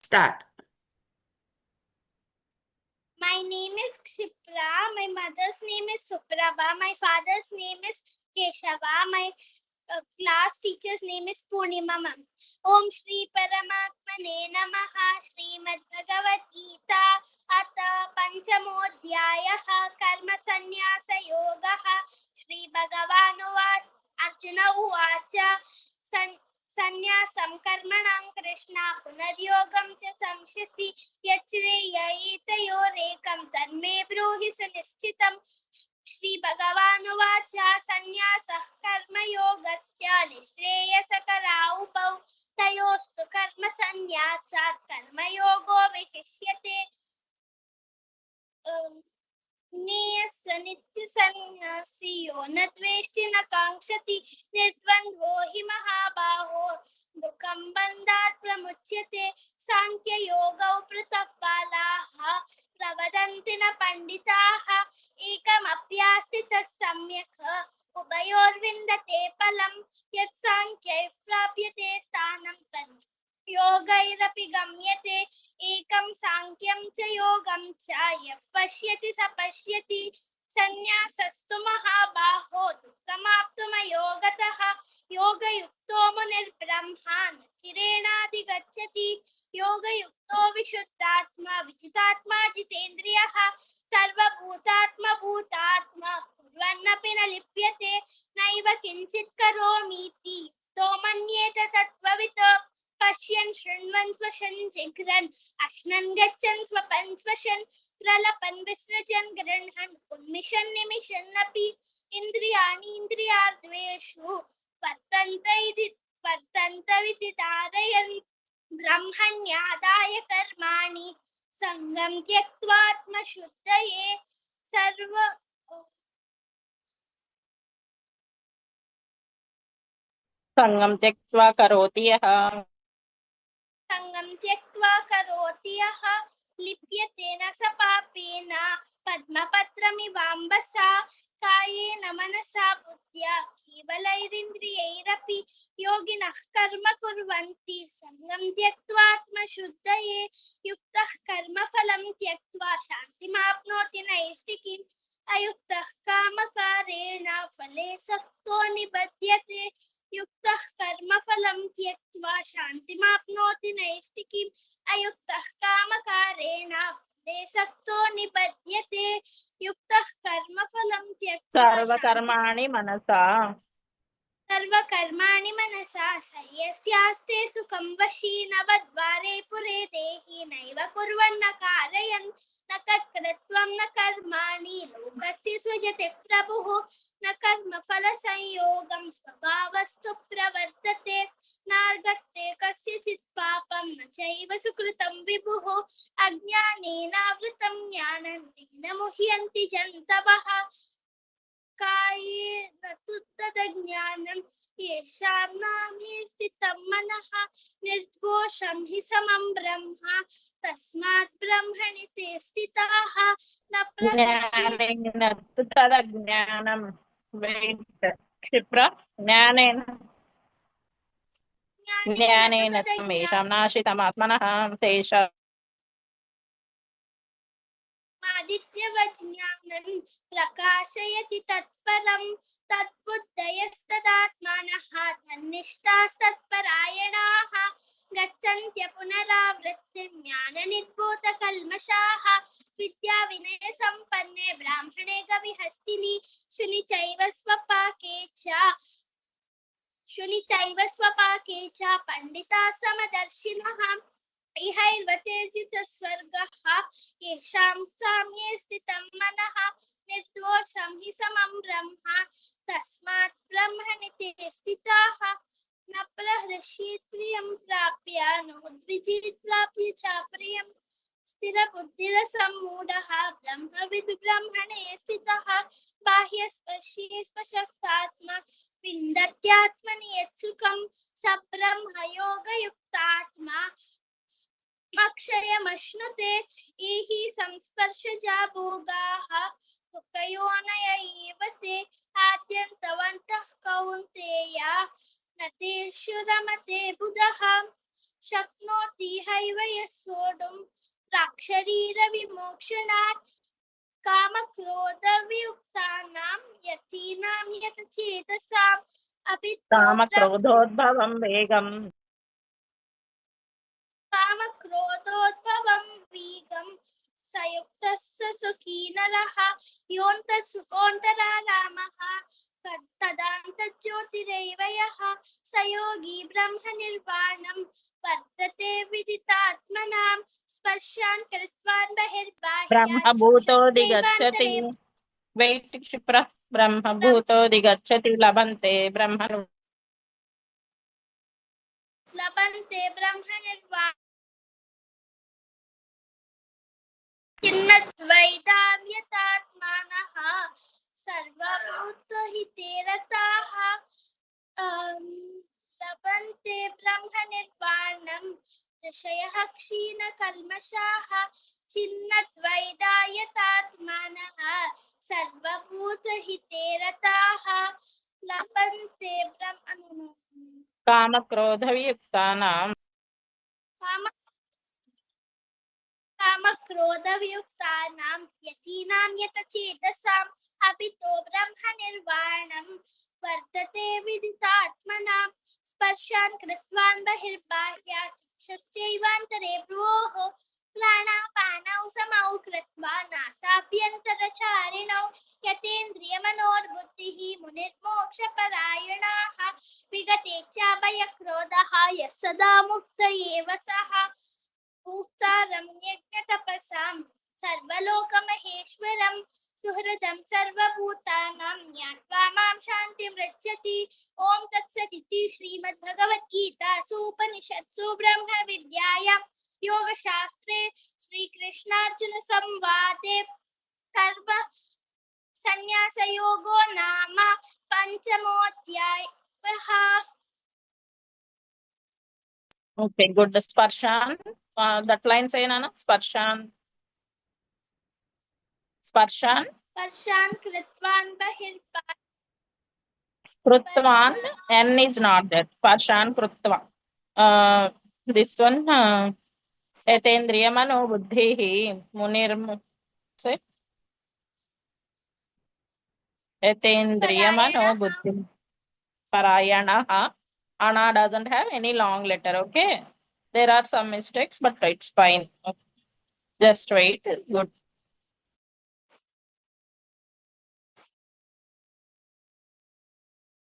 Start. My name is Kshipra. My mother's name is Suprabha. My father's name is Keshava. My class teacher's name is Purnima ma'am. Om Shri Paramatmane Namaha. Srimad Bhagavad Gita Atha Panchamodhyayah Karma Sannyasa Yogaha. Shri Bhagavan Arjuna Uvacha Sannyasam Karmanam Krishna Punaryogam Cha Samshasi Yachreyaitayorekam Tanme Bruhi Sunischitam Shri Bhagavanuvacha Sannyasah Karma Yogasya Nishreyasakaraupau Tayostu Karma Sannyasat Karma Yogo Vishishyate नित्य सन्यासी यो न द्वेष्टि न कांक्षति निर्द्वन्द्वो हि महाबाहो दुःखं बन्धात् प्रमुच्यते सांख्ययोगौ पृथः बालाः प्रवदन्ति न पण्डिताः एकमप्यास्ति तत्सम्यक् उभयोर्विन्दते फलं यत् सांख्यैः प्राप्यते स्थानं तत् योगैरपि गम्यते एकं सांख्यं च योगं च यः पश्यति स पश्यति संन्यासस्तु महाबाहो दुःखमाप्तुमयोगतः योगयुक्तो मुनिर्ब्रह्मा न चिरेणाधिगच्छति योगयुक्तो विशुद्धात्मा विजितात्मा जितेन्द्रियः सर्वभूतात्मा भूतात्मा कुर्वन्नपि न लिप्यते नैव किञ्चित् करोमीति युक्तो मन्येत तत्त्ववित् पश्यन् शृण्वन् स्वशन् जिघ्रन् अश्नन् गच्छन् स्वपन् स्वशन् प्रलपन् विसृजन् गृह्णन् उन्मिषन् निमिषन्नपि इन्द्रियाणि इन्द्रियार्थेषु वर्तन्त इति तारयन् ब्रह्मण्यादाय कर्माणि सङ्गं त्यक्त्वात्मशुद्धये संगम त्यक्त्वा करोति यः संगं त्यक्त्वा करोति यः लिप्यते न स पापेन पद्मपत्रमिवाम्बसा कायेन मनसा बुद्ध्या केवलैरिन्द्रियैरपि योगिनः कर्म कुर्वन्ति संगं त्यक्त्वात्मशुद्धये युक्तः कर्मफलं त्यक्त्वा शान्तिमाप्नोति नैष्ठिकीम् अयुक्तः कामकारेण फले सक्तो निबध्यते युक्तः कर्मफलं त्यक्त्वा शान्तिमाप्नोति नैष्ठिकीम् अयुक्तः कामकारेण फले सक्तो निबध्यते युक्तः कर्मफलं त्यक्त्वा सर्वकर्माणि मनसा सर्वकर्माणि मनसा सह्यस्यास्ते सुखं वशी नवद्वारे पुरे देहि नैव कुर्वन्न कारयन् न तत्कृत्वं न कर्माणि लोकस्य सृजति प्रभुः न कर्मफलसंयोगं स्वभावस्तु प्रवर्तते नार्गत्ते कस्यचित् पापं न चैव सुकृतं विभुः अज्ञानेनावृतं ज्ञानं तेन मुह्यन्ति जन्तवः कायेन तु तदज्ञानं येषां नामे स्थितं मनः निर्दोषं हि समं ब्रह्म तस्मात् ब्रह्मणि ते स्थिताः न प्रहस्येत् ज्ञानेन तु तदज्ञानं क्षिप्र ज्ञानेन तमेषां नाशितमात्मनः तेषां आदित्यवज्ञानं प्रकाशयति तत्परं तद्बुद्धयस्तदात्मानः तन्निष्ठास्तत्परायणाः गच्छन्त्य पुनरावृत्तिं ज्ञाननिर्भूतकल्मषाः विद्याविनयसम्पन्ने ब्राह्मणे गविहस्तिनि शुनि चैव स्वपाके च पण्डिताः समदर्शिनः इहैर्वतेजितस्वर्गः येषां साम्ये स्थितं मनः निर्दोषं हि समं ब्रह्म तस्मात् ब्रह्मणि ते स्थिताः न प्रहृष्येत् प्रियं प्राप्य नोद्विजेत् प्राप्य च प्रियं स्थिरबुद्धिरसम्मूढः ब्रह्मविद् ब्रह्मणे स्थितः बाह्यस्पर्शे स्पशक्तात्मा विन्दत्यात्मनि यत्सुखं स ब्रह्मयोगयुक्तात्मा अक्षयमश्नुते इहि संस्पर्शजा भोगाः सुखयोनय एव ते आद्यन्तवन्तः कौन्तेय न तेषु रमते बुधः शक्नोति हैव यः सोढुं प्राक्शरीरविमोक्षणात् कामक्रोधवियुक्तानां यतीनां यतचेतसाम् अभितो कामक्रोधोद्भवं वेगम् कामक्रोधोद्भवं वीगं सयुक्तः स सुखी नरः योऽन्तः सुखोऽन्तरारामः तदान्तज्योतिरेव यः स योगी ब्रह्मनिर्वाणं वर्तते विदितात्मनां स्पर्शान् कृत्वान् बहिर्बाह्यात् ब्रह्मभूतोऽधिगच्छति चक्षुश्चैवान्तरे वेट् क्षिप्रः ब्रह्मभूतोऽधिगच्छति लभन्ते लभन्ते ब्रह्मनिर्वाणं चिन्नद्वैतां यतात्मानः सर्वभूतहिते रताः लभन्ते ब्रह्मनिर्वाणं ऋषयः क्षीणकल्मषाः छिन्नद्वैता यतात्मानः सर्वभूतहिते रताः लभन्ते कामक्रोधवियुक्तानां कामक्रोधवियुक्तानां यतीनां यतचेतसाम् अभितो ब्रह्मनिर्वाणं वर्तते विदितात्मनां स्पर्शान् कृत्वान् बहिर्बाह्यात् चक्षुश्चैवान्तरे भ्रुवोः प्राणापानौ समौ कृत्वा नासाभ्यन्तरचारिणौ यतेन्द्रियमनोर्बुद्धिः मुनिर्मोक्षपरायणाः विगतेच्छाभयक्रोधः यः सदा मुक्त एव सः भूक्तारं यज्ञतपसां सर्वलोकमहेश्वरं सुहृदं सर्वभूतानां ज्ञात्वा मां शान्तिमृच्छति ॐ तत्सदिति श्रीमद्भगवद्गीतासु उपनिषत्सु ब्रह्मविद्यायां योगशास्त्रे श्रीकृष्णार्जुनसंवादे कर्म संन्यासयोगो नाम पञ्चमोऽध्यायः Okay, good. Sparshan. That line say Nana. Sparshan. स्पर्शान् कृत्वान् Krutvan. N is not there. Sparshan krutva. This one. Yatendriya mano buddhihi munir. Say. Yatendriya mano buddhi. Parayana. Ana doesn't have any long letter. Okay. There are some mistakes, but it's fine. Okay. Just wait. Good.